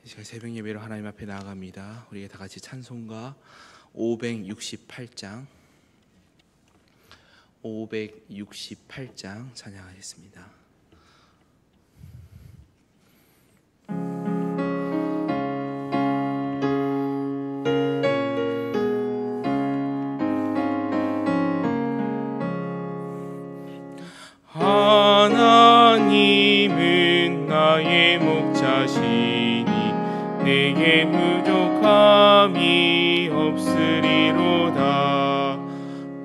시간 새벽 예배로 하나님 앞에 나아갑니다. 우리 다 같이 찬송가 568장 찬양하겠습니다. 하나님은 나의 목자시니 내게 부족함이 없으리로다.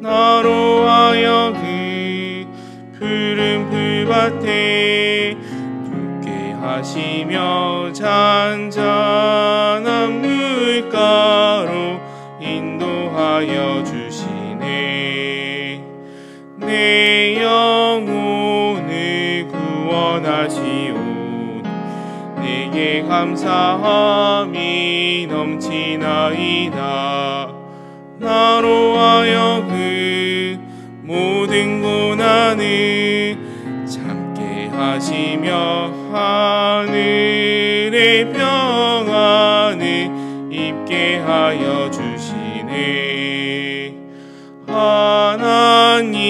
나로 하여금 푸른 풀밭에 눕게 하시며 잔잔한 물가로 인도하여 주시네. 내 영혼을 구원하시오. 내게 감사함이 넘치나이다. 나로 하여금 모든 고난을 참게 하시며 하늘의 평안을 입게 하여 주시네. 하나님이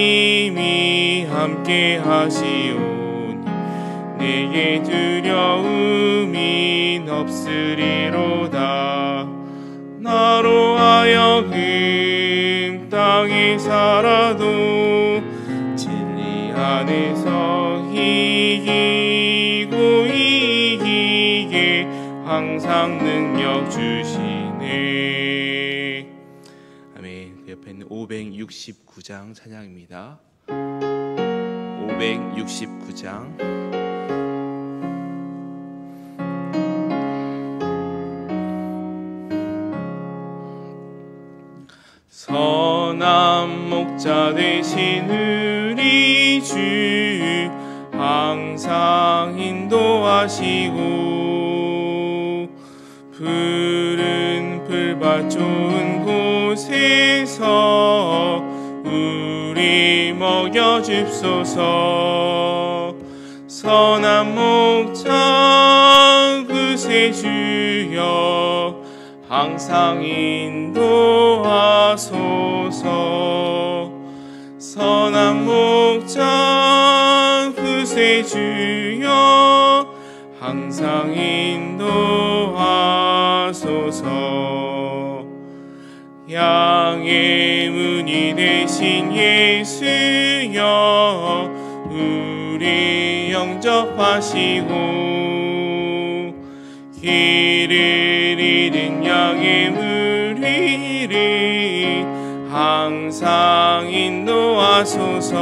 함께 하시오. 내게 두려움이 없으리로다. 나로 하여금 땅에 살아도 진리 안에서 이기고 이기게 항상 능력 주시네. 아멘. 그 옆에 있는 569장 찬양입니다. 569장 선한 목자 되신 우리 주 항상 인도하시고 푸른 풀밭 좋은 곳에서 우리 먹여줍소서. 선한 목자 구세주여 항상 인도하소서. 선한 목자 구세주여 항상 인도하소서. 양의 문이 되신 예수여 우리 영접하시고 길을 잃은 양의 무리를 항상 인도하소서.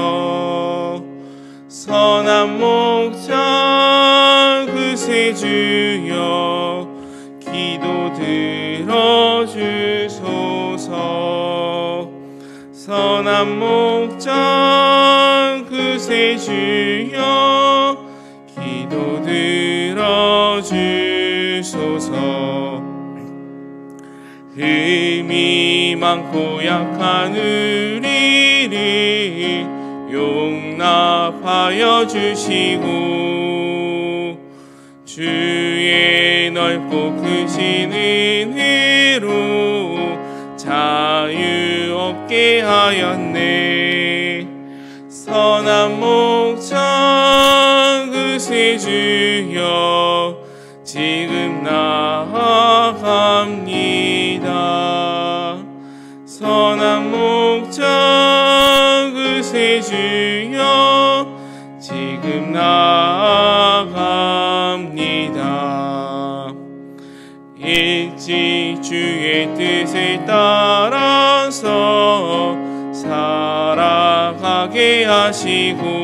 선한 목자 구세주여 기도 들어주소서. 선한 목자 구세주여 기도 들어주소서. 흠이 많고 약한 우리를 용납하여 주시고 주의 넓고 크신 은혜로 자유 얻게 하였네. 선한 목자 구세주여 지금 나아갑니다. 선한 목자 구세주여 지금 나아갑니다. 일찍 주의 뜻을 따라서 살아가게 하시고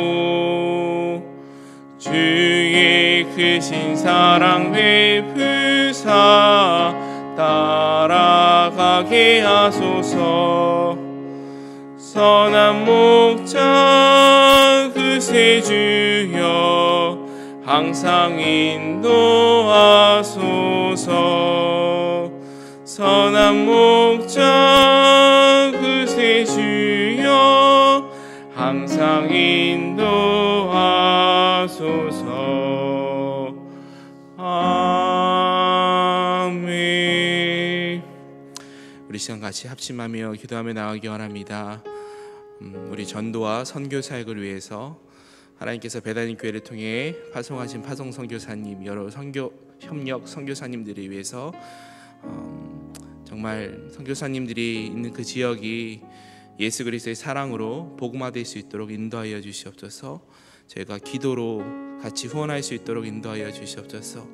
주의 크신 사랑 베푸사 따라가게 하소서. 선한 목자 구세주여 항상 인도하소서. 선한 목자 구세주여 항상 인도하소서. 啊。 아멘. 阿门。 같이 합심하며 기도하며 나아가기 원합니다. 우리 전도와 선교 사역을 위해서 하나님께서 베다니 교회를 통해 파송하신 파송 선교사님, 여러 선교 협력 선교사님들을 위해서 정말 선교사님들이 있는 그 지역이 예수 그리스도의 사랑으로 복음화될 수 있도록 인도하여 주시옵소서. 저희가 기도로 같이 후원할 수 있도록 인도하여 주시옵소서.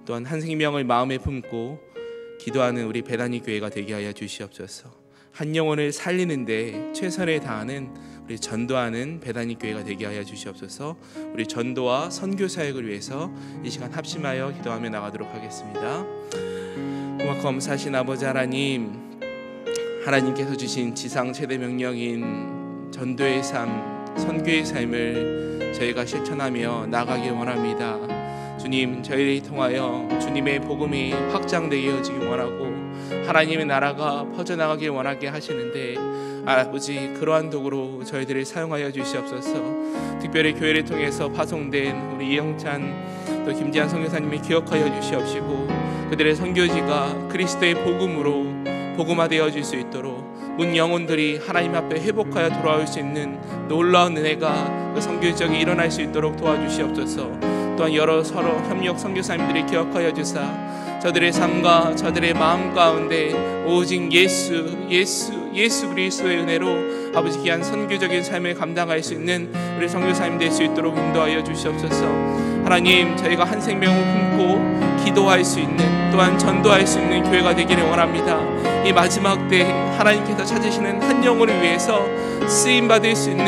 또한 한 생명을 마음에 품고 기도하는 우리 베다니 교회가 되게 하여 주시옵소서. 한 영혼을 살리는데 최선을 다하는 우리 전도하는 베다니 교회가 되게 하여 주시옵소서. 우리 전도와 선교 사역을 위해서 이 시간 합심하여 기도하며 나가도록 하겠습니다. 고맙고 감사하신 아버지 하나님, 하나님께서 주신 지상 최대 명령인 전도의 삶, 선교의 삶을 저희가 실천하며 나가길 원합니다. 주님, 저희를 통하여 주님의 복음이 확장되게 해주길 원하고 하나님의 나라가 퍼져나가길 원하게 하시는데, 아버지, 그러한 도구로 저희들을 사용하여 주시옵소서. 특별히 교회를 통해서 파송된 우리 이영찬 또 김지한 선교사님을 기억하여 주시옵시고, 그들의 선교지가 그리스도의 복음으로 복음화되어 줄 수 있도록 문 영혼들이 하나님 앞에 회복하여 돌아올 수 있는 놀라운 은혜가 그 선교지역에 일어날 수 있도록 도와주시옵소서. 또한 여러 서로 협력 선교사님들이 기억하여 주사 저들의 삶과 저들의 마음 가운데 오직 예수 그리스도의 은혜로 아버지 귀한 선교적인 삶을 감당할 수 있는 우리 선교사님 될 수 있도록 인도하여 주시옵소서. 하나님, 저희가 한 생명을 품고 기도할 수 있는, 또한 전도할 수 있는 교회가 되기를 원합니다. 이 마지막 때 하나님께서 찾으시는 한 영혼을 위해서 쓰임받을 수 있는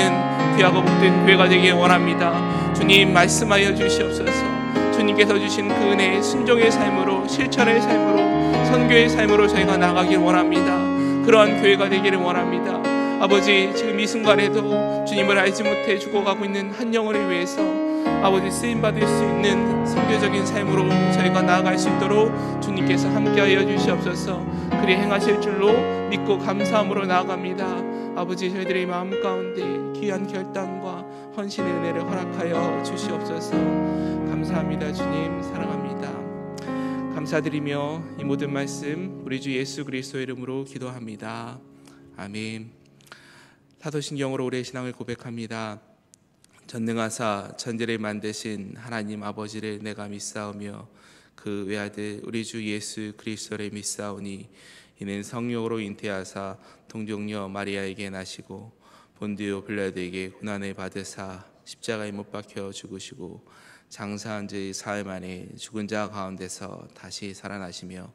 귀하고 복된 교회가 되기를 원합니다. 주님, 말씀하여 주시옵소서. 주님께서 주신 그 은혜의 순종의 삶으로, 실천의 삶으로, 선교의 삶으로 저희가 나가길 원합니다. 그러한 교회가 되기를 원합니다. 아버지, 지금 이 순간에도 주님을 알지 못해 죽어가고 있는 한 영혼을 위해서 아버지 쓰임받을 수 있는 선교적인 삶으로 저희가 나아갈 수 있도록 주님께서 함께하여 주시옵소서. 그리 행하실 줄로 믿고 감사함으로 나아갑니다. 아버지, 저희들의 마음 가운데 귀한 결단과 헌신의 은혜를 허락하여 주시옵소서. 감사합니다. 주님, 사랑합니다. 감사드리며 이 모든 말씀 우리 주 예수 그리스도의 이름으로 기도합니다. 아멘. 사도신경으로 우리의 신앙을 고백합니다. 전능하사 천지를 만드신 하나님 아버지를 내가 믿사오며 그 외아들 우리 주 예수 그리스도를 믿사오니 이는 성령으로 잉태하사 동정녀 마리아에게 나시고 본디오 빌라도에게 고난을 받으사 십자가에 못 박혀 죽으시고 장사한 지 사흘 만에 죽은 자 가운데서 다시 살아나시며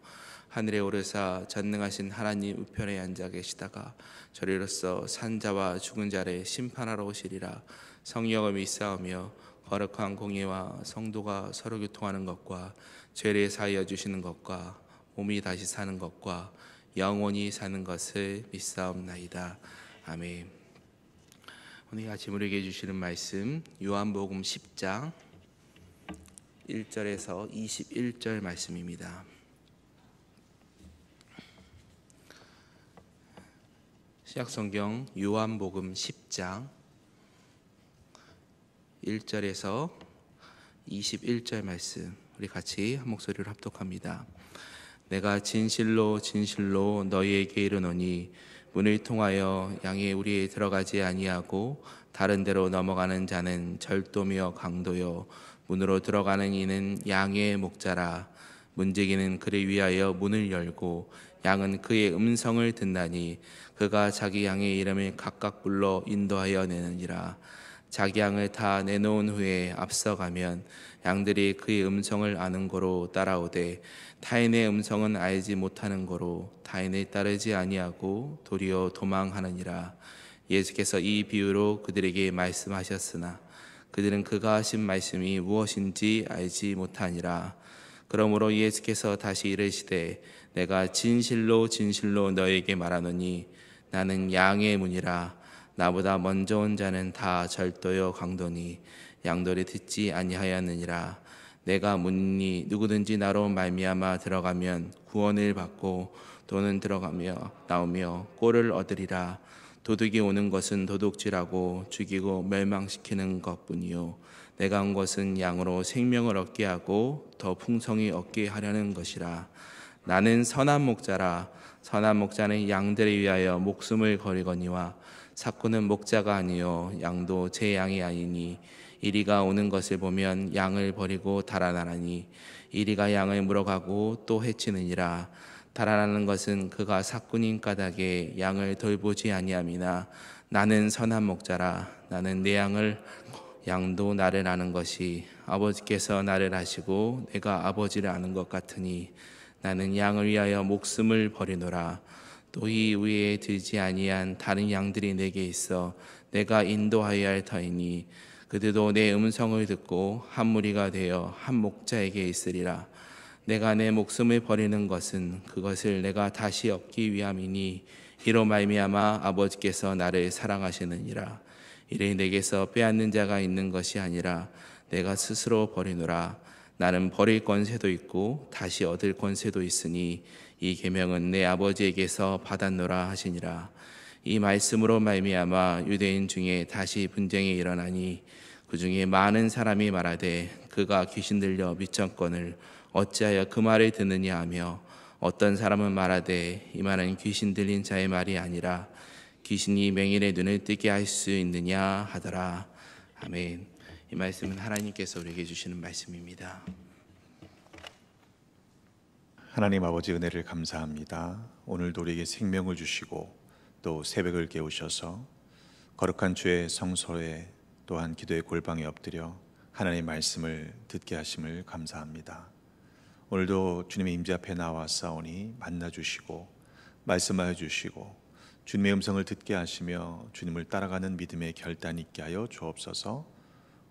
하늘에 오르사 전능하신 하나님 우편에 앉아 계시다가 저리로서 산 자와 죽은 자를 심판하러 오시리라. 성령을 믿사오며 거룩한 공예와 성도가 서로 교통하는 것과 죄를 사하여 주시는 것과 몸이 다시 사는 것과 영원히 사는 것을 믿사옵나이다. 아멘. 오늘 같이 우리에게 주시는 말씀 요한복음 10장 1절에서 21절 말씀입니다. 신약성경 요한복음 10장 1절에서 21절 말씀, 우리 같이 한 목소리로 합독합니다. 내가 진실로 진실로 너희에게 이르노니 문을 통하여 양의 우리에 들어가지 아니하고 다른 데로 넘어가는 자는 절도며 강도요 문으로 들어가는 이는 양의 목자라. 문지기는 그를 위하여 문을 열고 양은 그의 음성을 듣나니 그가 자기 양의 이름을 각각 불러 인도하여 내느니라. 자기 양을 다 내놓은 후에 앞서가면 양들이 그의 음성을 아는 고로 따라오되 타인의 음성은 알지 못하는 고로 타인을 따르지 아니하고 도리어 도망하느니라. 예수께서 이 비유로 그들에게 말씀하셨으나 그들은 그가 하신 말씀이 무엇인지 알지 못하니라. 그러므로 예수께서 다시 이르시되 내가 진실로 진실로 너에게 말하노니 나는 양의 문이라. 나보다 먼저 온 자는 다 절도요 강도니 양들이 듣지 아니하였느니라. 내가 문이니 누구든지 나로 말미암아 들어가면 구원을 받고 또는 들어가며 나오며 꼴을 얻으리라. 도둑이 오는 것은 도둑질하고 죽이고 멸망시키는 것뿐이요 내가 온 것은 양으로 생명을 얻게 하고 더 풍성히 얻게 하려는 것이라. 나는 선한 목자라. 선한 목자는 양들을 위하여 목숨을 버리거니와 삭구는 목자가 아니요 양도 제 양이 아니니 이리가 오는 것을 보면 양을 버리고 달아나라니 이리가 양을 물어가고 또 해치느니라. 달아나는 것은 그가 삭군인 까닭에 양을 돌보지 아니함이나 나는 선한 목자라. 나는 내 양을 양도 나를 아는 것이 아버지께서 나를 아시고 내가 아버지를 아는 것 같으니 나는 양을 위하여 목숨을 버리노라. 또 이 위에 들지 아니한 다른 양들이 내게 있어 내가 인도하여야 할 터이니 그들도 내 음성을 듣고 한 무리가 되어 한 목자에게 있으리라. 내가 내 목숨을 버리는 것은 그것을 내가 다시 얻기 위함이니 이로 말미암아 아버지께서 나를 사랑하시느니라. 이를 내게서 빼앗는 자가 있는 것이 아니라 내가 스스로 버리노라. 나는 버릴 권세도 있고 다시 얻을 권세도 있으니 이 계명은 내 아버지에게서 받았노라 하시니라. 이 말씀으로 말미암아 유대인 중에 다시 분쟁이 일어나니 그 중에 많은 사람이 말하되 그가 귀신 들려 미천권을 어찌하여 그 말을 듣느냐 하며 어떤 사람은 말하되 이 말은 귀신 들린 자의 말이 아니라 귀신이 맹인의 눈을 뜨게 할 수 있느냐 하더라. 아멘. 이 말씀은 하나님께서 우리에게 주시는 말씀입니다. 하나님 아버지 은혜를 감사합니다. 오늘도 우리에게 생명을 주시고 또 새벽을 깨우셔서 거룩한 주의 성소에 또한 기도의 골방에 엎드려 하나님의 말씀을 듣게 하심을 감사합니다. 오늘도 주님의 임재 앞에 나와싸우니 만나주시고 말씀하여 주시고 주님의 음성을 듣게 하시며 주님을 따라가는 믿음의 결단 있게 하여 주옵소서.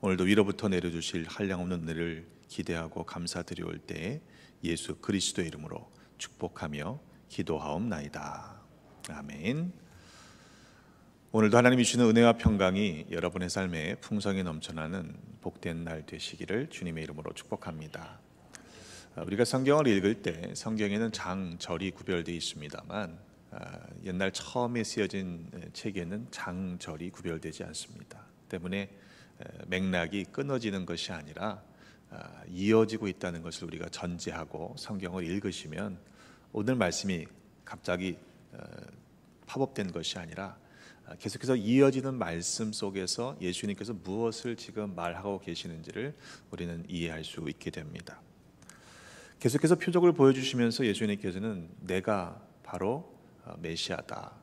오늘도 위로부터 내려주실 한량없는 은혜를 기대하고 감사드리올 때에 예수 그리스도의 이름으로 축복하며 기도하옵나이다. 아멘. 오늘도 하나님이 주시는 은혜와 평강이 여러분의 삶에 풍성히 넘쳐나는 복된 날 되시기를 주님의 이름으로 축복합니다. 우리가 성경을 읽을 때 성경에는 장절이 구별되어 있습니다만 옛날 처음에 쓰여진 책에는 장절이 구별되지 않습니다. 때문에 맥락이 끊어지는 것이 아니라 이어지고 있다는 것을 우리가 전제하고 성경을 읽으시면 오늘 말씀이 갑자기 팝업된 것이 아니라 계속해서 이어지는 말씀 속에서 예수님께서 무엇을 지금 말하고 계시는지를 우리는 이해할 수 있게 됩니다. 계속해서 표적을 보여주시면서 예수님께서는 내가 바로 메시아다,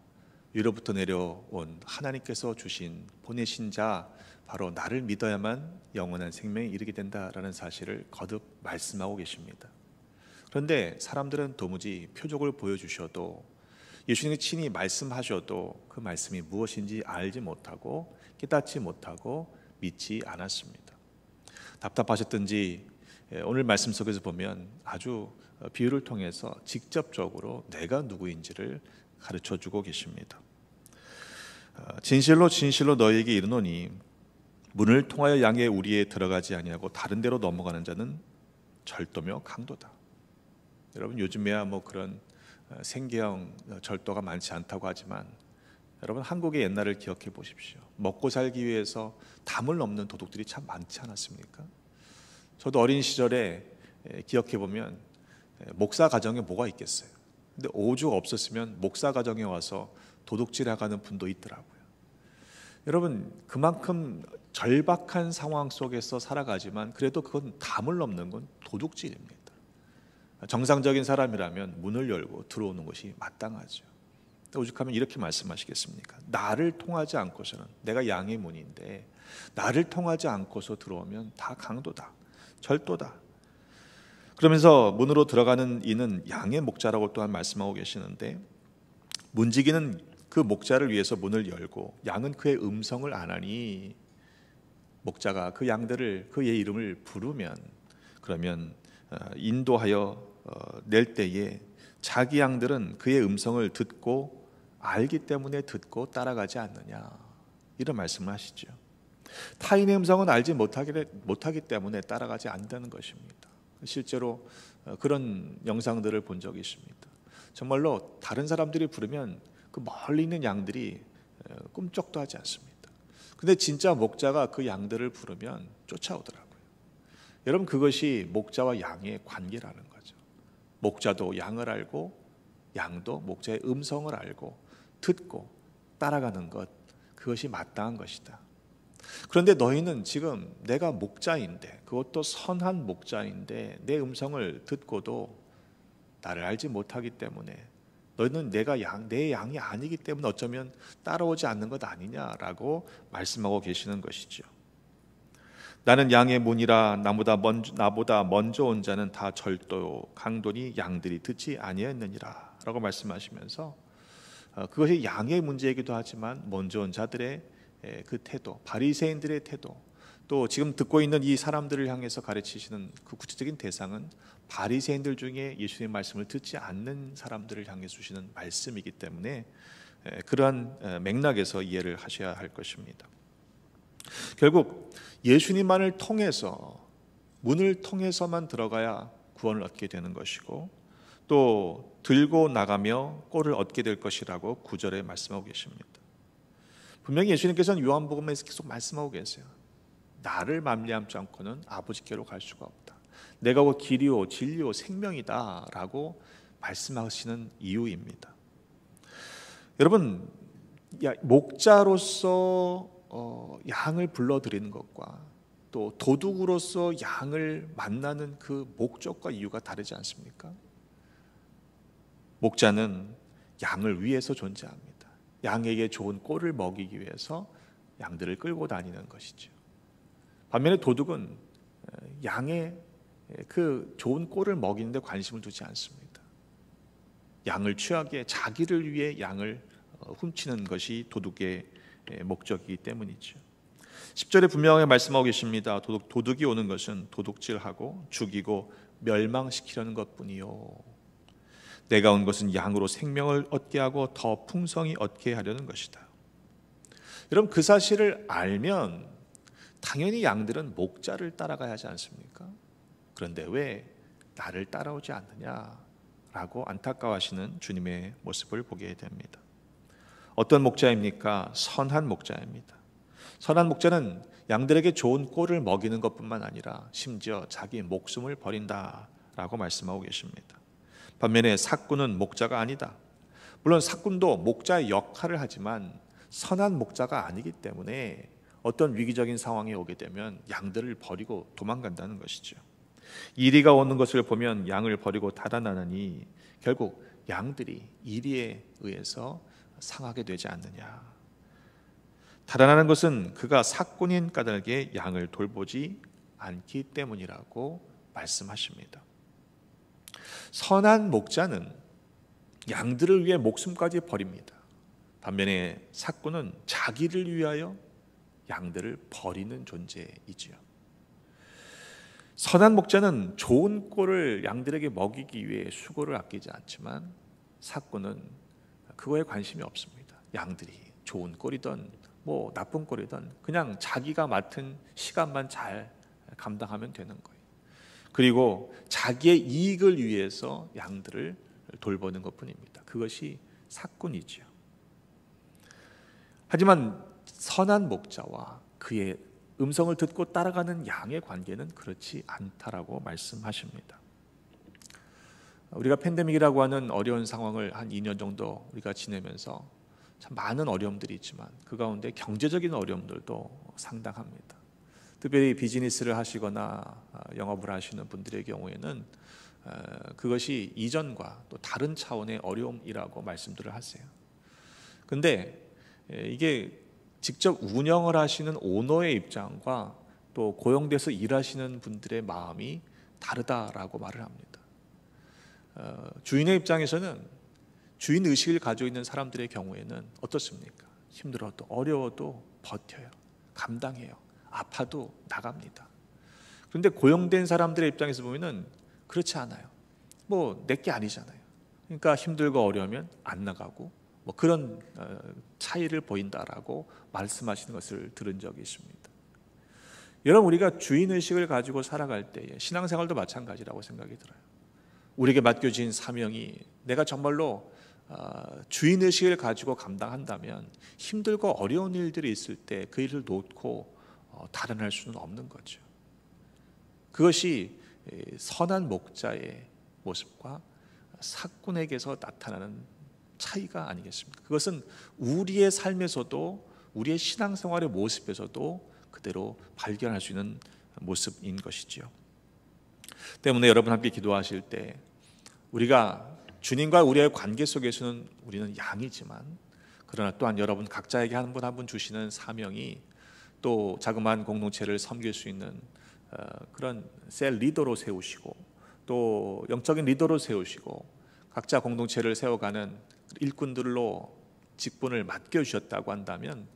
위로부터 내려온 하나님께서 주신 보내신 자 바로 나를 믿어야만 영원한 생명에 이르게 된다라는 사실을 거듭 말씀하고 계십니다. 그런데 사람들은 도무지 표적을 보여주셔도 예수님이 친히 말씀하셔도 그 말씀이 무엇인지 알지 못하고 깨닫지 못하고 믿지 않았습니다. 답답하셨든지 오늘 말씀 속에서 보면 아주 비유를 통해서 직접적으로 내가 누구인지를 가르쳐주고 계십니다. 진실로 진실로 너희에게 이르노니 문을 통하여 양의 우리에 들어가지 아니하고 다른 데로 넘어가는 자는 절도며 강도다. 여러분 요즘에야 뭐 그런 생계형 절도가 많지 않다고 하지만 여러분 한국의 옛날을 기억해 보십시오. 먹고 살기 위해서 담을 넘는 도둑들이 참 많지 않았습니까? 저도 어린 시절에 기억해 보면 목사 가정에 뭐가 있겠어요. 근데 오죽 없었으면 목사 가정에 와서 도둑질해가는 분도 있더라고요. 여러분 그만큼 절박한 상황 속에서 살아가지만 그래도 그건 담을 넘는 건 도둑질입니다. 정상적인 사람이라면 문을 열고 들어오는 것이 마땅하죠. 오죽하면 이렇게 말씀하시겠습니까? 나를 통하지 않고서는, 내가 양의 문인데 나를 통하지 않고서 들어오면 다 강도다, 절도다. 그러면서 문으로 들어가는 이는 양의 목자라고 또한 말씀하고 계시는데, 문지기는 그 목자를 위해서 문을 열고 양은 그의 음성을 안 하니 목자가 그 양들을 그의 이름을 부르면 그러면 인도하여 낼 때에 자기 양들은 그의 음성을 듣고 알기 때문에 듣고 따라가지 않느냐, 이런 말씀을 하시죠. 타인의 음성은 알지 못하기 때문에 따라가지 않는다는 것입니다. 실제로 그런 영상들을 본 적이 있습니다. 정말로 다른 사람들이 부르면 그 멀리 있는 양들이 꿈쩍도 하지 않습니다. 근데 진짜 목자가 그 양들을 부르면 쫓아오더라고요. 여러분 그것이 목자와 양의 관계라는 거죠. 목자도 양을 알고 양도 목자의 음성을 알고 듣고 따라가는 것, 그것이 마땅한 것이다. 그런데 너희는 지금 내가 목자인데, 그것도 선한 목자인데 내 음성을 듣고도 나를 알지 못하기 때문에 너희는 내 양이 아니기 때문에 어쩌면 따라오지 않는 것 아니냐라고 말씀하고 계시는 것이죠. 나는 양의 문이라 나보다 먼저 온 자는 다 절도 강도니 양들이 듣지 아니하였느니라 라고 말씀하시면서 그것이 양의 문제이기도 하지만 먼저 온 자들의 그 태도, 바리새인들의 태도, 또 지금 듣고 있는 이 사람들을 향해서 가르치시는 그 구체적인 대상은 바리새인들 중에 예수님의 말씀을 듣지 않는 사람들을 향해 주시는 말씀이기 때문에 그러한 맥락에서 이해를 하셔야 할 것입니다. 결국 예수님만을 통해서, 문을 통해서만 들어가야 구원을 얻게 되는 것이고, 또 들고 나가며 꼴을 얻게 될 것이라고 9절에 말씀하고 계십니다. 분명히 예수님께서는 요한복음에서 계속 말씀하고 계세요. 나를 말미암지 않고는 아버지께로 갈 수가 없다. 내가 곧 길이요 진리요 생명이다 라고 말씀하시는 이유입니다. 여러분, 목자로서 양을 불러들이는 것과 또 도둑으로서 양을 만나는 그 목적과 이유가 다르지 않습니까? 목자는 양을 위해서 존재합니다. 양에게 좋은 꼴을 먹이기 위해서 양들을 끌고 다니는 것이죠. 반면에 도둑은 양의 그 좋은 꼴을 먹이는 데 관심을 두지 않습니다. 양을 취하게 자기를 위해 양을 훔치는 것이 도둑의 목적이기 때문이죠. 10절에 분명하게 말씀하고 계십니다. 도둑이 오는 것은 도둑질하고 죽이고 멸망시키려는 것뿐이요, 내가 온 것은 양으로 생명을 얻게 하고 더 풍성히 얻게 하려는 것이다. 여러분, 그 사실을 알면 당연히 양들은 목자를 따라가야 하지 않습니까? 그런데 왜 나를 따라오지 않느냐라고 안타까워하시는 주님의 모습을 보게 됩니다. 어떤 목자입니까? 선한 목자입니다. 선한 목자는 양들에게 좋은 꼴을 먹이는 것뿐만 아니라 심지어 자기 목숨을 버린다라고 말씀하고 계십니다. 반면에 삭군은 목자가 아니다. 물론 삭군도 목자의 역할을 하지만 선한 목자가 아니기 때문에 어떤 위기적인 상황이 오게 되면 양들을 버리고 도망간다는 것이죠. 이리가 오는 것을 보면 양을 버리고 달아나느니 결국 양들이 이리에 의해서 상하게 되지 않느냐. 달아나는 것은 그가 삭군인 까닭에 양을 돌보지 않기 때문이라고 말씀하십니다. 선한 목자는 양들을 위해 목숨까지 버립니다. 반면에 삭군은 자기를 위하여 양들을 버리는 존재이지요. 선한 목자는 좋은 꼴을 양들에게 먹이기 위해 수고를 아끼지 않지만 삭군은 그거에 관심이 없습니다. 양들이 좋은 꼴이든 뭐 나쁜 꼴이든 그냥 자기가 맡은 시간만 잘 감당하면 되는 거예요. 그리고 자기의 이익을 위해서 양들을 돌보는 것뿐입니다. 그것이 삭군이지요. 하지만 선한 목자와 그의 음성을 듣고 따라가는 양의 관계는 그렇지 않다라고 말씀하십니다. 우리가 팬데믹이라고 하는 어려운 상황을 한 2년 정도 우리가 지내면서 참 많은 어려움들이 있지만 그 가운데 경제적인 어려움들도 상당합니다. 특별히 비즈니스를 하시거나 영업을 하시는 분들의 경우에는 그것이 이전과 또 다른 차원의 어려움이라고 말씀들을 하세요. 근데 이게 직접 운영을 하시는 오너의 입장과 또 고용돼서 일하시는 분들의 마음이 다르다라고 말을 합니다. 주인의 입장에서는 주인 의식을 가지고 있는 사람들의 경우에는 어떻습니까? 힘들어도 어려워도 버텨요. 감당해요. 아파도 나갑니다. 그런데 고용된 사람들의 입장에서 보면은 그렇지 않아요. 뭐 내게 아니잖아요. 그러니까 힘들고 어려우면 안 나가고 뭐 그런 차이를 보인다라고 말씀하시는 것을 들은 적이 있습니다. 여러분, 우리가 주인의식을 가지고 살아갈 때에 신앙생활도 마찬가지라고 생각이 들어요. 우리에게 맡겨진 사명이 내가 정말로 주인의식을 가지고 감당한다면 힘들고 어려운 일들이 있을 때 그 일을 놓고 달아날 수는 없는 거죠. 그것이 선한 목자의 모습과 사꾼에게서 나타나는 차이가 아니겠습니까? 그것은 우리의 삶에서도 우리의 신앙생활의 모습에서도 그대로 발견할 수 있는 모습인 것이지요. 때문에 여러분 함께 기도하실 때 우리가 주님과 우리의 관계 속에서는 우리는 양이지만 그러나 또한 여러분 각자에게 한 분 한 분 주시는 사명이 또 자그마한 공동체를 섬길 수 있는 그런 셀 리더로 세우시고 또 영적인 리더로 세우시고 각자 공동체를 세워가는 일꾼들로 직분을 맡겨주셨다고 한다면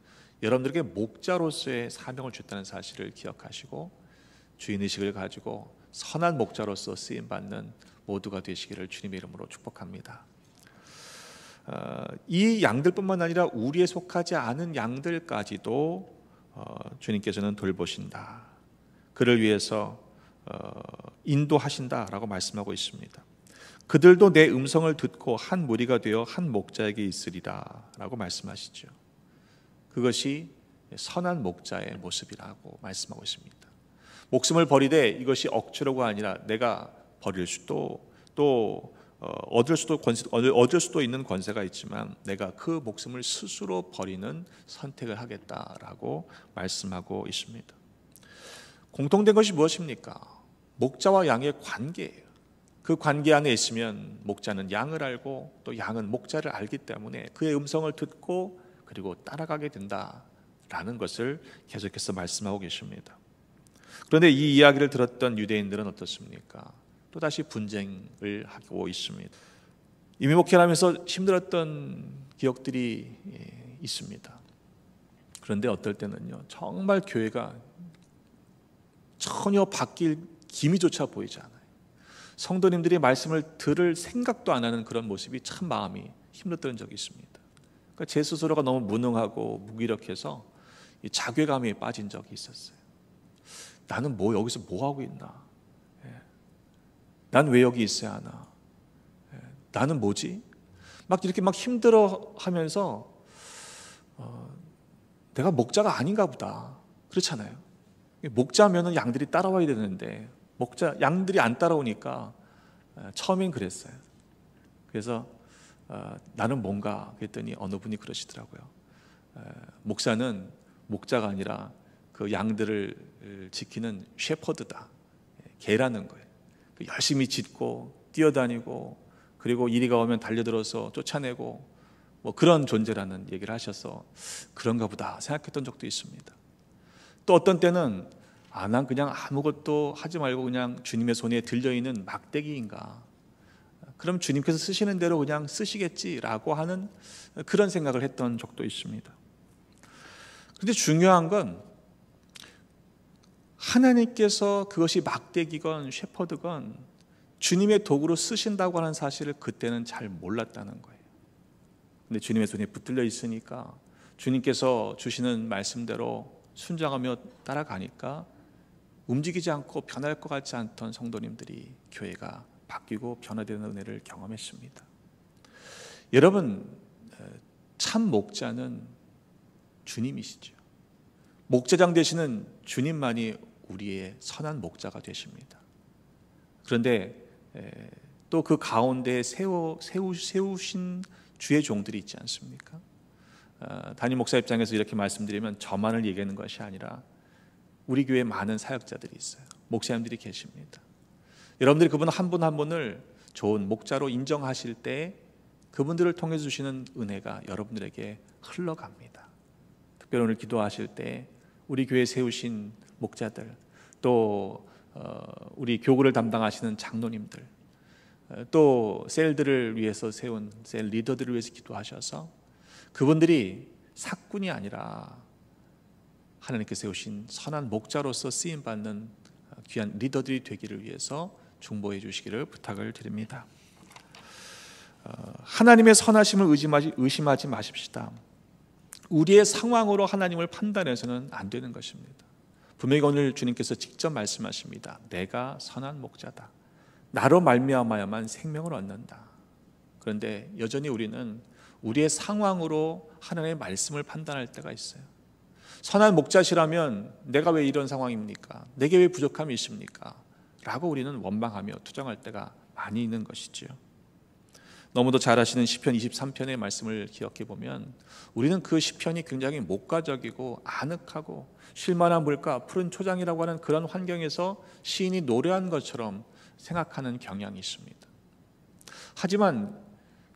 여러분들에게 목자로서의 사명을 주셨다는 사실을 기억하시고 주인의식을 가지고 선한 목자로서 쓰임받는 모두가 되시기를 주님의 이름으로 축복합니다. 이 양들뿐만 아니라 우리에 속하지 않은 양들까지도 주님께서는 돌보신다. 그를 위해서 인도하신다라고 말씀하고 있습니다. 그들도 내 음성을 듣고 한 무리가 되어 한 목자에게 있으리라 라고 말씀하시죠. 그것이 선한 목자의 모습이라고 말씀하고 있습니다. 목숨을 버리되 이것이 억지로가 아니라 내가 버릴 수도 또 얻을 수도 있는 권세가 있지만 내가 그 목숨을 스스로 버리는 선택을 하겠다라고 말씀하고 있습니다. 공통된 것이 무엇입니까? 목자와 양의 관계예요. 그 관계 안에 있으면 목자는 양을 알고 또 양은 목자를 알기 때문에 그의 음성을 듣고 그리고 따라가게 된다라는 것을 계속해서 말씀하고 계십니다. 그런데 이 이야기를 들었던 유대인들은 어떻습니까? 또다시 분쟁을 하고 있습니다. 이미 목회를 하면서 힘들었던 기억들이 있습니다. 그런데 어떨 때는요, 정말 교회가 전혀 바뀔 기미조차 보이지 않아요. 성도님들이 말씀을 들을 생각도 안 하는 그런 모습이 참 마음이 힘들었던 적이 있습니다. 그러니까 제 스스로가 너무 무능하고 무기력해서 자괴감에 빠진 적이 있었어요. 나는 여기서 뭐 하고 있나? 난 왜 여기 있어야 하나? 나는 뭐지? 막 이렇게 막 힘들어하면서 내가 목자가 아닌가 보다. 그렇잖아요. 목자면은 양들이 따라와야 되는데 양들이 안 따라오니까 처음엔 그랬어요. 그래서 나는 뭔가 그랬더니 어느 분이 그러시더라고요. 목사는 목자가 아니라 그 양들을 지키는 셰퍼드다. 개라는 거예요. 열심히 짖고 뛰어다니고 그리고 이리가 오면 달려들어서 쫓아내고 뭐 그런 존재라는 얘기를 하셔서 그런가 보다 생각했던 적도 있습니다. 또 어떤 때는 난 그냥 아무것도 하지 말고 그냥 주님의 손에 들려있는 막대기인가, 그럼 주님께서 쓰시는 대로 그냥 쓰시겠지라고 하는 그런 생각을 했던 적도 있습니다. 그런데 중요한 건 하나님께서 그것이 막대기건 셰퍼드건 주님의 도구로 쓰신다고 하는 사실을 그때는 잘 몰랐다는 거예요. 근데 주님의 손에 붙들려 있으니까 주님께서 주시는 말씀대로 순종하며 따라가니까 움직이지 않고 변할 것 같지 않던 성도님들이 교회가 바뀌고 변화되는 은혜를 경험했습니다. 여러분, 참 목자는 주님이시죠. 목자장 되시는 주님만이 우리의 선한 목자가 되십니다. 그런데 또 그 가운데 세우신 주의 종들이 있지 않습니까? 담임 목사 입장에서 이렇게 말씀드리면 저만을 얘기하는 것이 아니라 우리 교회에 많은 사역자들이 있어요. 목사님들이 계십니다. 여러분들이 그분 한 분 한 분을 좋은 목자로 인정하실 때 그분들을 통해 주시는 은혜가 여러분들에게 흘러갑니다. 특별히 오늘 기도하실 때 우리 교회에 세우신 목자들, 또 우리 교구를 담당하시는 장로님들, 또 셀들을 위해서 세운 셀 리더들을 위해서 기도하셔서 그분들이 사꾼이 아니라 하나님께서 세우신 선한 목자로서 쓰임받는 귀한 리더들이 되기를 위해서 중보해 주시기를 부탁을 드립니다. 하나님의 선하심을 의심하지 마십시다. 우리의 상황으로 하나님을 판단해서는 안 되는 것입니다. 분명히 오늘 주님께서 직접 말씀하십니다. 내가 선한 목자다. 나로 말미암아야만 생명을 얻는다. 그런데 여전히 우리는 우리의 상황으로 하나님의 말씀을 판단할 때가 있어요. 선한 목자시라면 내가 왜 이런 상황입니까? 내게 왜 부족함이 있습니까? 라고 우리는 원망하며 투정할 때가 많이 있는 것이지요. 너무도 잘 아시는 시편 23편의 말씀을 기억해 보면 우리는 그 시편이 굉장히 목가적이고 아늑하고 쉴만한 물가, 푸른 초장이라고 하는 그런 환경에서 시인이 노래한 것처럼 생각하는 경향이 있습니다. 하지만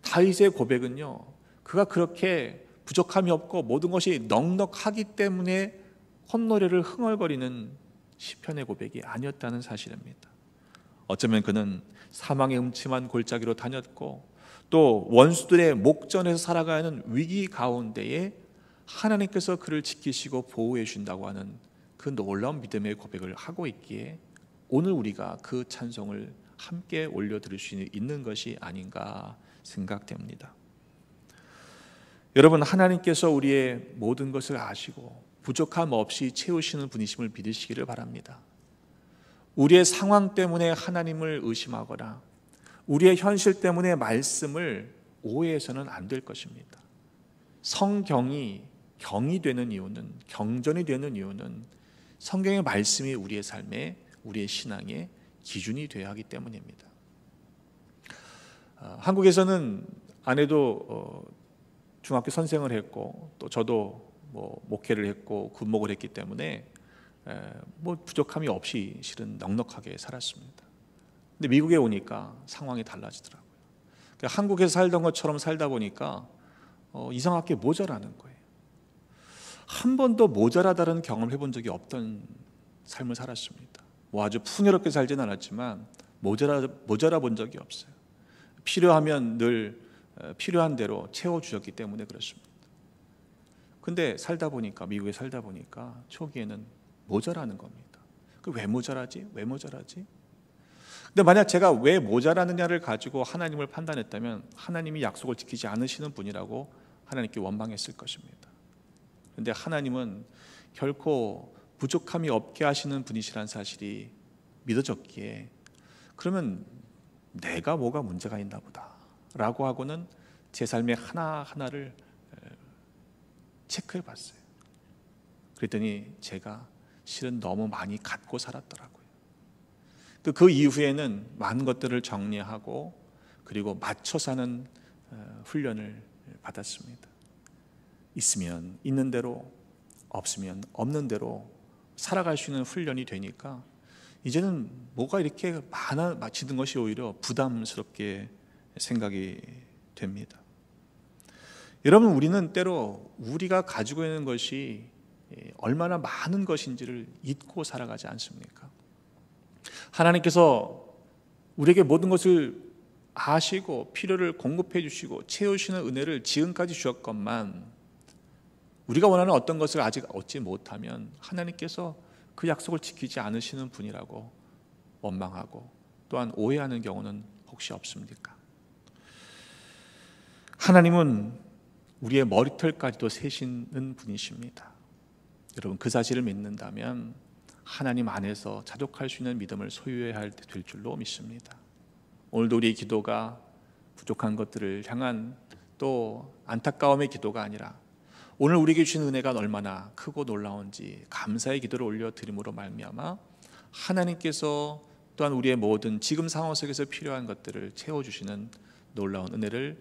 다윗의 고백은요, 그가 그렇게 부족함이 없고 모든 것이 넉넉하기 때문에 콧노래를 흥얼거리는 시편의 고백이 아니었다는 사실입니다. 어쩌면 그는 사망의 음침한 골짜기로 다녔고 또 원수들의 목전에서 살아가야 하는 위기 가운데에 하나님께서 그를 지키시고 보호해 주신다고 하는 그 놀라운 믿음의 고백을 하고 있기에 오늘 우리가 그 찬송을 함께 올려드릴 수 있는 것이 아닌가 생각됩니다. 여러분, 하나님께서 우리의 모든 것을 아시고 부족함 없이 채우시는 분이심을 믿으시기를 바랍니다. 우리의 상황 때문에 하나님을 의심하거나 우리의 현실 때문에 말씀을 오해해서는 안 될 것입니다. 성경이 경이 되는 이유는, 경전이 되는 이유는 성경의 말씀이 우리의 삶에, 우리의 신앙의 기준이 되어야 하기 때문입니다. 한국에서는 아내도 중학교 선생을 했고 또 저도 목회를 했고 군목을 했기 때문에 부족함이 없이 실은 넉넉하게 살았습니다. 근데 미국에 오니까 상황이 달라지더라고요. 그러니까 한국에서 살던 것처럼 살다 보니까 이상하게 모자라는 거예요. 한 번도 모자라다는 경험을 해본 적이 없던 삶을 살았습니다. 아주 풍요롭게 살진 않았지만 모자라 본 적이 없어요. 필요하면 늘 필요한 대로 채워주셨기 때문에 그렇습니다. 근데 살다 보니까, 미국에 살다 보니까 초기에는 모자라는 겁니다. 왜 모자라지? 왜 모자라지? 근데 만약 제가 왜 모자라느냐를 가지고 하나님을 판단했다면 하나님이 약속을 지키지 않으시는 분이라고 하나님께 원망했을 것입니다. 그런데 하나님은 결코 부족함이 없게 하시는 분이시라는 사실이 믿어졌기에 그러면 내가 뭐가 문제가 있나 보다 라고 하고는 제 삶의 하나하나를 체크해 봤어요. 그랬더니 제가 실은 너무 많이 갖고 살았더라고요. 그 이후에는 많은 것들을 정리하고 그리고 맞춰 사는 훈련을 받았습니다. 있으면 있는 대로, 없으면 없는 대로 살아갈 수 있는 훈련이 되니까 이제는 뭐가 이렇게 많아지는 것이 오히려 부담스럽게 생각이 됩니다. 여러분, 우리는 때로 우리가 가지고 있는 것이 얼마나 많은 것인지를 잊고 살아가지 않습니까? 하나님께서 우리에게 모든 것을 아시고 필요를 공급해 주시고 채우시는 은혜를 지금까지 주셨건만 우리가 원하는 어떤 것을 아직 얻지 못하면 하나님께서 그 약속을 지키지 않으시는 분이라고 원망하고 또한 오해하는 경우는 혹시 없습니까? 하나님은 우리의 머리털까지도 세시는 분이십니다. 여러분, 그 사실을 믿는다면 하나님 안에서 자족할 수 있는 믿음을 소유해야 될 줄로 믿습니다. 오늘도 우리의 기도가 부족한 것들을 향한 또 안타까움의 기도가 아니라 오늘 우리에게 주신 은혜가 얼마나 크고 놀라운지 감사의 기도를 올려드림으로 말미암아 하나님께서 또한 우리의 모든 지금 상황 속에서 필요한 것들을 채워주시는 놀라운 은혜를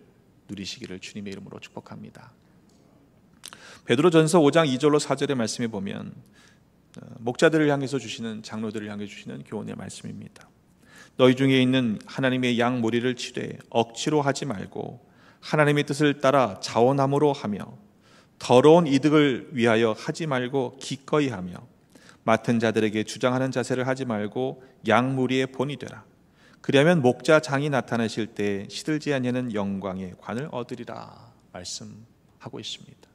누리시기를 주님의 이름으로 축복합니다. 베드로전서 5장 2절로 4절의 말씀에 보면 목자들을 향해서 주시는, 장로들을 향해 주시는 교훈의 말씀입니다. 너희 중에 있는 하나님의 양 무리를 치되 억지로 하지 말고 하나님의 뜻을 따라 자원함으로 하며 더러운 이득을 위하여 하지 말고 기꺼이 하며 맡은 자들에게 주장하는 자세를 하지 말고 양 무리의 본이 되라. 그리하면 목자 장이 나타나실 때 시들지 아니하는 영광의 관을 얻으리라 말씀하고 있습니다.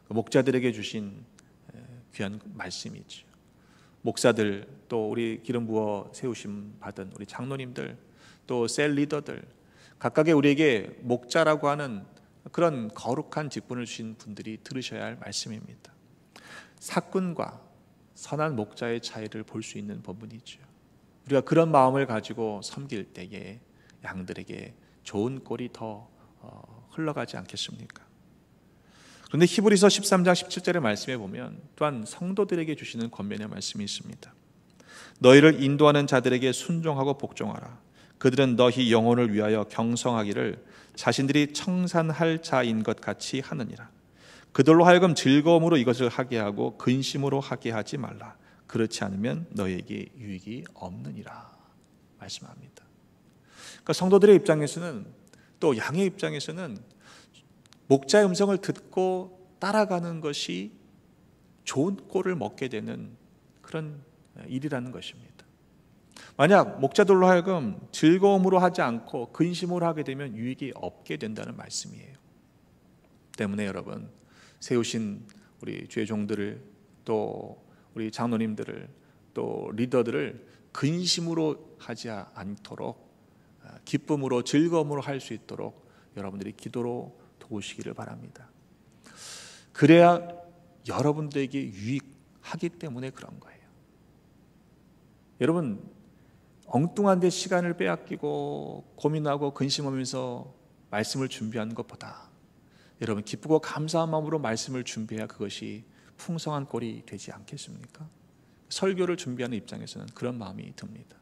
목자들에게 주신 귀한 말씀이죠. 목사들, 또 우리 기름 부어 세우심 받은 우리 장로님들, 또 셀 리더들, 각각의 우리에게 목자라고 하는 그런 거룩한 직분을 주신 분들이 들으셔야 할 말씀입니다. 사꾼과 선한 목자의 차이를 볼 수 있는 부분이죠. 우리가 그런 마음을 가지고 섬길 때에 양들에게 좋은 꼴이 더 흘러가지 않겠습니까? 그런데 히브리서 13장 17절의 말씀에 보면 또한 성도들에게 주시는 권면의 말씀이 있습니다. 너희를 인도하는 자들에게 순종하고 복종하라. 그들은 너희 영혼을 위하여 경성하기를 자신들이 청산할 자인 것 같이 하느니라. 그들로 하여금 즐거움으로 이것을 하게 하고 근심으로 하게 하지 말라. 그렇지 않으면 너에게 유익이 없느니라 말씀합니다. 그러니까 성도들의 입장에서는, 또 양의 입장에서는 목자의 음성을 듣고 따라가는 것이 좋은 꼴을 먹게 되는 그런 일이라는 것입니다. 만약 목자들로 하여금 즐거움으로 하지 않고 근심으로 하게 되면 유익이 없게 된다는 말씀이에요. 때문에 여러분, 세우신 우리 주의 종들을, 또 우리 장로님들을, 또 리더들을 근심으로 하지 않도록 기쁨으로, 즐거움으로 할 수 있도록 여러분들이 기도로 도우시기를 바랍니다. 그래야 여러분들에게 유익하기 때문에 그런 거예요. 여러분, 엉뚱한 데 시간을 빼앗기고 고민하고 근심하면서 말씀을 준비하는 것보다 여러분 기쁘고 감사한 마음으로 말씀을 준비해야 그것이 풍성한 꼴이 되지 않겠습니까? 설교를 준비하는 입장에서는 그런 마음이 듭니다.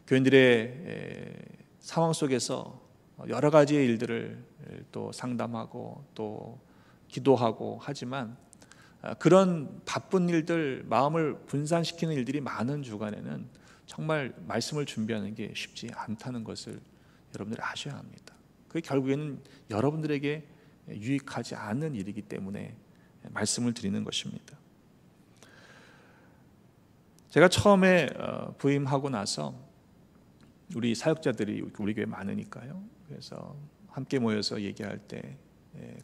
교인들의 상황 속에서 여러 가지의 일들을 또 상담하고 또 기도하고 하지만 그런 바쁜 일들, 마음을 분산시키는 일들이 많은 주간에는 정말 말씀을 준비하는 게 쉽지 않다는 것을 여러분들이 아셔야 합니다. 그게 결국에는 여러분들에게 유익하지 않는 일이기 때문에 말씀을 드리는 것입니다. 제가 처음에 부임하고 나서 우리 사역자들이 우리 교회 많으니까요. 그래서 함께 모여서 얘기할 때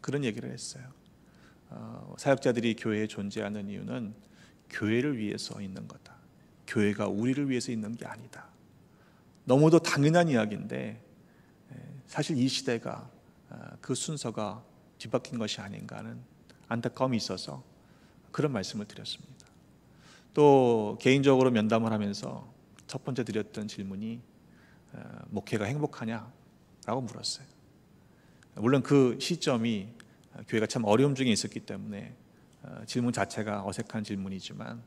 그런 얘기를 했어요. 사역자들이 교회에 존재하는 이유는 교회를 위해서 있는 거다. 교회가 우리를 위해서 있는 게 아니다. 너무도 당연한 이야기인데 사실 이 시대가 그 순서가 뒤바뀐 것이 아닌가 하는 안타까움이 있어서 그런 말씀을 드렸습니다. 또 개인적으로 면담을 하면서 첫 번째 드렸던 질문이 목회가 행복하냐라고 물었어요. 물론 그 시점이 교회가 참 어려움 중에 있었기 때문에 질문 자체가 어색한 질문이지만,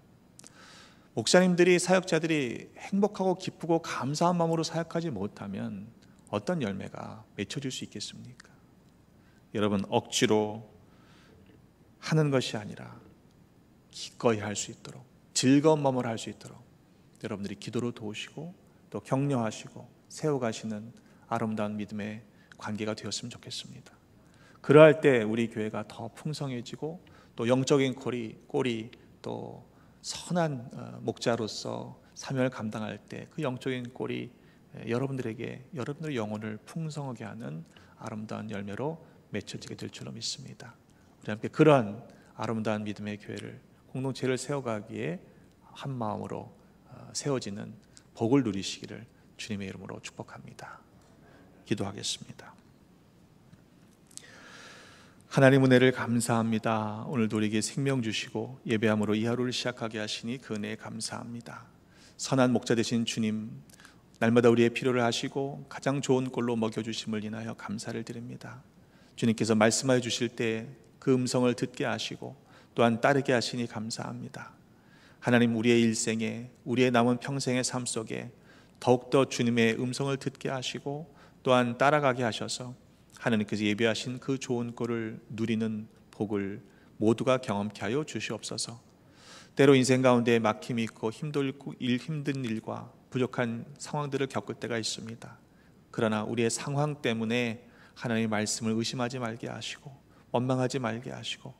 목사님들이, 사역자들이 행복하고 기쁘고 감사한 마음으로 사역하지 못하면 어떤 열매가 맺혀질 수 있겠습니까? 여러분, 억지로 하는 것이 아니라 기꺼이 할 수 있도록, 즐거운 마음으로 할 수 있도록 여러분들이 기도로 도우시고 또 격려하시고 세워가시는 아름다운 믿음의 관계가 되었으면 좋겠습니다. 그러할 때 우리 교회가 더 풍성해지고 또 영적인 꼴이 또 선한 목자로서 사명을 감당할 때 그 영적인 꼴이 여러분들의 영혼을 풍성하게 하는 아름다운 열매로 맺혀지게 될 줄로 믿습니다. 우리 함께 그러한 아름다운 믿음의 교회를, 공동체를 세워가기에 한 마음으로 세워지는 복을 누리시기를 주님의 이름으로 축복합니다. 기도하겠습니다. 하나님 은혜를 감사합니다. 오늘도 우리에게 생명 주시고 예배함으로 이 하루를 시작하게 하시니 그 은혜에 감사합니다. 선한 목자 되신 주님, 날마다 우리의 필요를 하시고 가장 좋은 꼴로 먹여주심을 인하여 감사를 드립니다. 주님께서 말씀하여 주실 때 그 음성을 듣게 하시고 또한 따르게 하시니 감사합니다. 하나님, 우리의 일생에, 우리의 남은 평생의 삶 속에 더욱더 주님의 음성을 듣게 하시고 또한 따라가게 하셔서 하나님께서 예비하신 그 좋은 꼴을 누리는 복을 모두가 경험케 하여 주시옵소서. 때로 인생 가운데 막힘이 있고 힘든 일과 부족한 상황들을 겪을 때가 있습니다. 그러나 우리의 상황 때문에 하나님의 말씀을 의심하지 말게 하시고 원망하지 말게 하시고,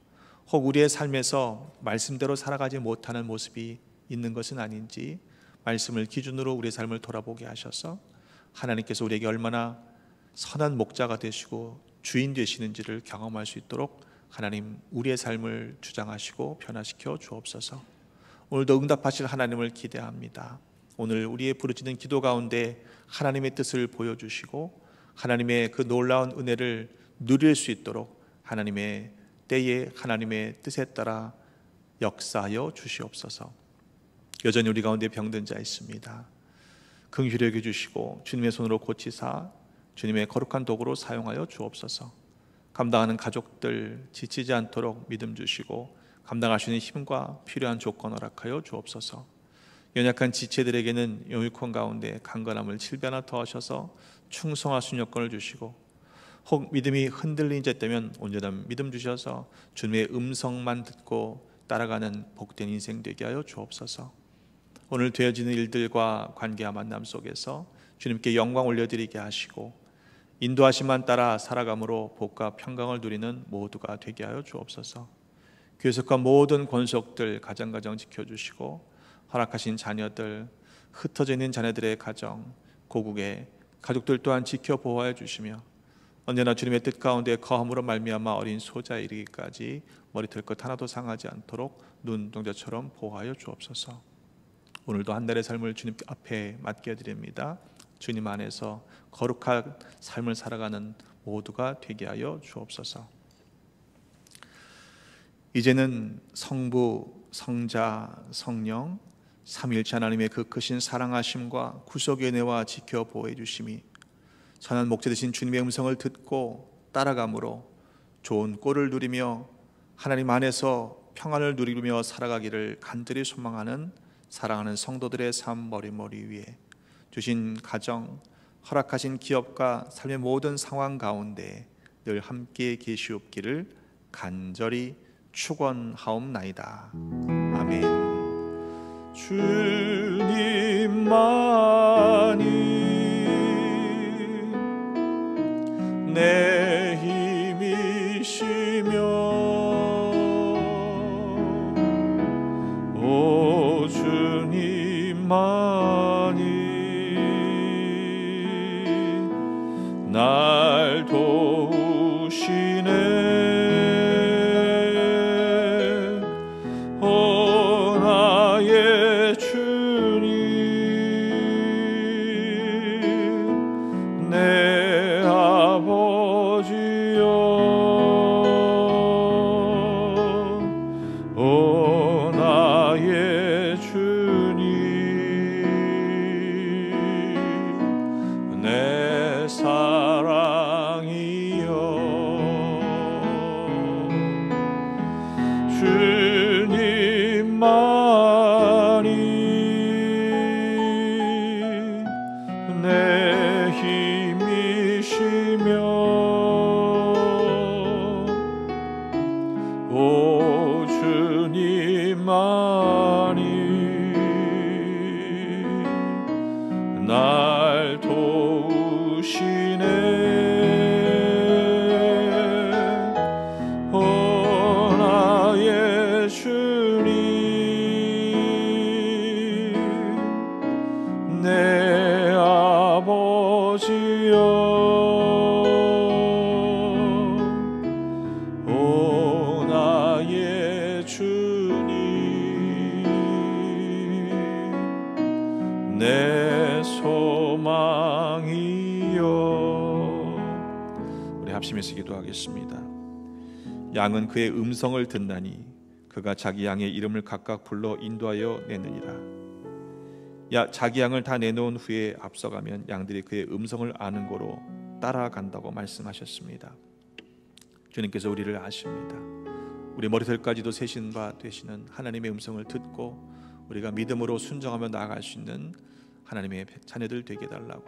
혹 우리의 삶에서 말씀대로 살아가지 못하는 모습이 있는 것은 아닌지 말씀을 기준으로 우리의 삶을 돌아보게 하셔서 하나님께서 우리에게 얼마나 선한 목자가 되시고 주인 되시는지를 경험할 수 있도록 하나님, 우리의 삶을 주장하시고 변화시켜 주옵소서. 오늘도 응답하실 하나님을 기대합니다. 오늘 우리의 부르짖는 기도 가운데 하나님의 뜻을 보여주시고 하나님의 그 놀라운 은혜를 누릴 수 있도록 하나님의 때에 하나님의 뜻에 따라 역사하여 주시옵소서. 여전히 우리 가운데 병든 자 있습니다. 긍휼히 여겨 주시고 주님의 손으로 고치사 주님의 거룩한 도구로 사용하여 주옵소서. 감당하는 가족들 지치지 않도록 믿음 주시고 감당할 수 있는 힘과 필요한 조건 허락하여 주옵소서. 연약한 지체들에게는 용육권 가운데 강건함을 7배나 더하셔서 충성하신 여건을 주시고, 혹 믿음이 흔들린 자 때면 온전한 믿음 주셔서 주님의 음성만 듣고 따라가는 복된 인생 되게 하여 주옵소서. 오늘 되어지는 일들과 관계와 만남 속에서 주님께 영광 올려드리게 하시고 인도하심만 따라 살아감으로 복과 평강을 누리는 모두가 되게 하여 주옵소서. 교회 속한 모든 권속들 가정 지켜주시고, 허락하신 자녀들, 흩어져 있는 자녀들의 가정, 고국의 가족들 또한 지켜 보호하여 주시며, 언제나 주님의 뜻 가운데 거함으로 말미암아 어린 소자에 이르기까지 머리털 것 하나도 상하지 않도록 눈동자처럼 보호하여 주옵소서. 오늘도 한 달의 삶을 주님 앞에 맡겨드립니다. 주님 안에서 거룩한 삶을 살아가는 모두가 되게 하여 주옵소서. 이제는 성부, 성자, 성령 삼위일체 하나님의 그 크신 사랑하심과 구속의 은혜와 지켜 보호해 주심이 선한 목자 되신 주님의 음성을 듣고 따라감으로 좋은 꼴을 누리며 하나님 안에서 평안을 누리며 살아가기를 간절히 소망하는 사랑하는 성도들의 삶 머리머리 위에 주신 가정, 허락하신 기업과 삶의 모든 상황 가운데 늘 함께 계시옵기를 간절히 축원하옵나이다. 아멘. 주님만이 내 힘이시며 오 주님만이 날 도우시네. 오 나의 주님 내 아버지여 오 나의 주님 내 사랑이여 주님만이 내 힘이시며 오 주님만이 날 도우시네. 오 나의 주님 내 아버지여 오 나의 주님 내 소망이여. 우리 합심해서 기도하겠습니다. 양은 그의 음성을 듣나니 그가 자기 양의 이름을 각각 불러 인도하여 내느니라. 자기 양을 다 내놓은 후에 앞서가면 양들이 그의 음성을 아는 고로 따라간다고 말씀하셨습니다. 주님께서 우리를 아십니다. 우리 머리털까지도 세신 바 되시는 하나님의 음성을 듣고 우리가 믿음으로 순종하며 나아갈 수 있는 하나님의 자녀들 되게 해달라고,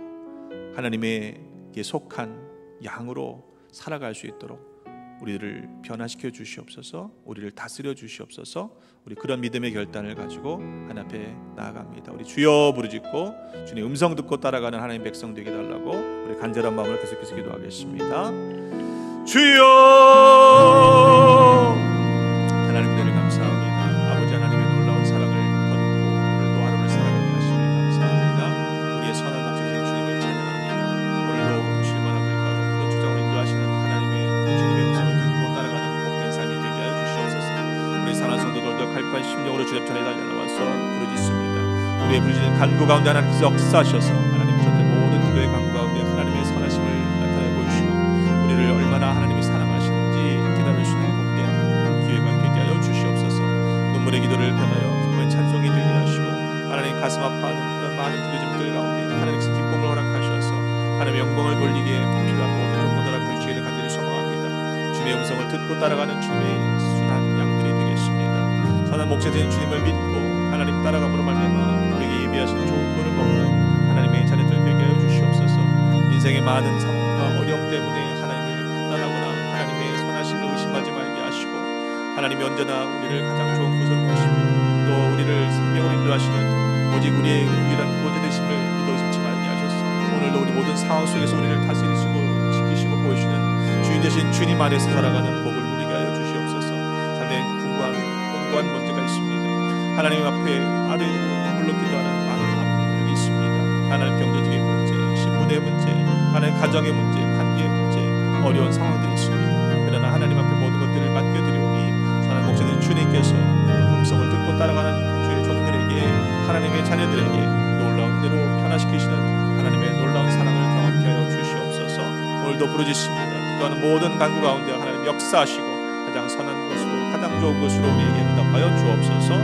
하나님에게 속한 양으로 살아갈 수 있도록 우리를 변화시켜 주시옵소서. 우리를 다스려 주시옵소서. 우리 그런 믿음의 결단을 가지고 하나님 앞에 나아갑니다. 우리 주여 부르짖고 주님 음성 듣고 따라가는 하나님 백성 되게 해달라고 우리 간절한 마음으로 계속해서 기도하겠습니다. 주여, 하나님 은혜를 감사합니다. 아버지 하나님의 놀라운 사랑을 거듭고 오늘도 하루를 살아가게 하심을 감사합니다. 우리의 선한 목적인 주님을 찬양합니다. 오늘도 주님만 앞에 가로 푸른 주장으로 인도하시는 하나님의 주님의 음성을 듣고 따라가는 복된 삶이 되게 하여 주시옵소서. 우리 사랑하는 성도들도 갈급한 심령으로 주님 전에 달려나와서 부르짖습니다. 우리의 부르짖는 간구 가운데 하나님께서 역사하셔서 하나님 저들 모든 기도의 간구 가운데 하나님의 선하심을 나타내 보이시고 우리를 얼마나 하나님이 사랑하시는지 깨달을 수 있는 복된 기회가 되게 하여 주시옵소서. 눈물의 기도를 변하여 기쁨의 찬송이 되게 하시고 하나님 가슴 아파하는 그런 많은 기도짐들 가운데 하나님께서 기쁨을 허락하셔서 하나님의 영광을 돌리기에 필요한 모든 조건들 앞에 주시기를 간절히 소망합니다. 주님의 음성을 듣고 따라가는 주님의 순한 양들이 되겠습니다. 선한 목자 되는 주님을 믿고 하나님 따라감으로 말미암아 우리 많은 상황과 어려움 때문에 하나님을 판단하거나 하나님의 선하심을 의심하지 말게 하시고 하나님이 언제나 우리를 가장 좋은 곳으로 모시며 또 우리를 생명으로 인도하시는 오직 우리의 유일한 구원자 되심을 믿어 의심치 말게 하셔서 오늘도 우리 모든 상황 속에서 우리를 다스리시고 지키시고 보여주시는 주인 되신 주님 안에서 살아가는 복을 누리게 하여 주시옵소서. 삶에 공고한 문제가 있습니다. 하나님 앞에 아뢰고 눈물로 기도하는 많은 아픔들이 있습니다. 하나님 경제적인 문제, 신분의 문제, 하나님 가정의 문제, 관계의 문제, 어려운 상황들이 있습니다. 그러나 하나님 앞에 모든 것들을 맡겨드리오니 선한 목사님 주님께서 음성을 듣고 따라가는 주의 종들에게 하나님의 자녀들에게 놀라운 대로 변화시키시는 하나님의 놀라운 사랑을 경험케 하여 주시옵소서. 오늘도 부르짖습니다. 기도하는 모든 간구 가운데 하나님 역사하시고 가장 선한 곳으로 가장 좋은 곳으로 우리에게 응답하여 주옵소서.